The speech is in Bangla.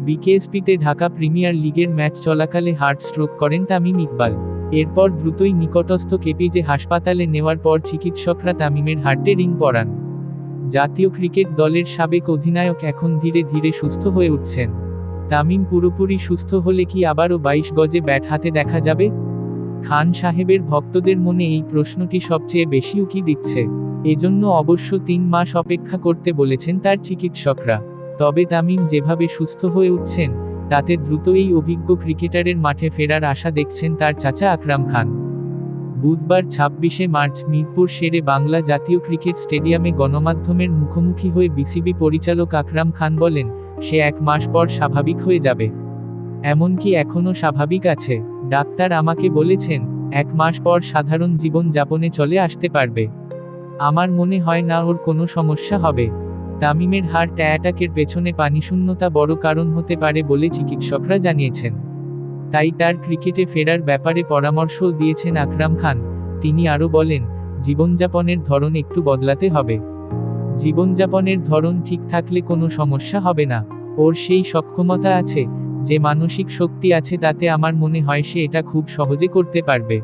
বিকেএসপিতে ঢাকা প্রিমিয়ার লিগের ম্যাচ চলাকালে হার্ট স্ট্রোক করেন তামিম ইকবাল। এরপর দ্রুতই নিকটস্থ কেপিজে হাসপাতালে নেওয়ার পর চিকিৎসকরা তামিমের হার্টে রিং পরান। জাতীয় ক্রিকেট দলের সাবেক অধিনায়ক এখন ধীরে ধীরে সুস্থ হয়ে উঠছেন। তামিম পুরোপুরি সুস্থ হলে কি আবারও 22 গজে ব্যাট হাতে দেখা যাবে? খান সাহেবের ভক্তদের মনে এই প্রশ্নটি সবচেয়ে বেশি উকি দিচ্ছে। এজন্য অবশ্য 3 মাস অপেক্ষা করতে বলেছেন তার চিকিৎসকরা। তবে তামিম যেভাবে সুস্থ হয়ে উঠছেন, তাতে দ্রুত এই অভিজ্ঞ ক্রিকেটারের মাঠে ফেরার আশা দেখছেন তার চাচা আকরাম খান। বুধবার 26শে মার্চ মিরপুর শেরে বাংলা জাতীয় ক্রিকেট স্টেডিয়ামে গণমাধ্যমের মুখোমুখি হয়ে বিসিবি পরিচালক আকরাম খান বলেন, সে 1 মাস পর স্বাভাবিক হয়ে যাবে। এমনকি এখনও স্বাভাবিক আছে। ডাক্তার আমাকে বলেছেন, 1 মাস পর সাধারণ জীবন যাপনে চলে আসতে পারবে। আমার মনে হয় না ওর কোনো সমস্যা হবে। তামিমের হার্ট অ্যাটাকের পেছনে পানিশূন্যতা বড় কারণ হতে পারে বলে চিকিৎসকরা জানিয়েছেন। তাই তার ক্রিকেটে ফেরার ব্যাপারে পরামর্শও দিয়েছেন আকরাম খান। তিনি আরও বলেন, জীবনযাপনের ধরন একটু বদলাতে হবে। জীবনযাপনের ধরন ঠিক থাকলে কোনো সমস্যা হবে না। ওর সেই সক্ষমতা আছে, যে মানসিক শক্তি আছে, তাতে আমার মনে হয় সে এটা খুব সহজে করতে পারবে।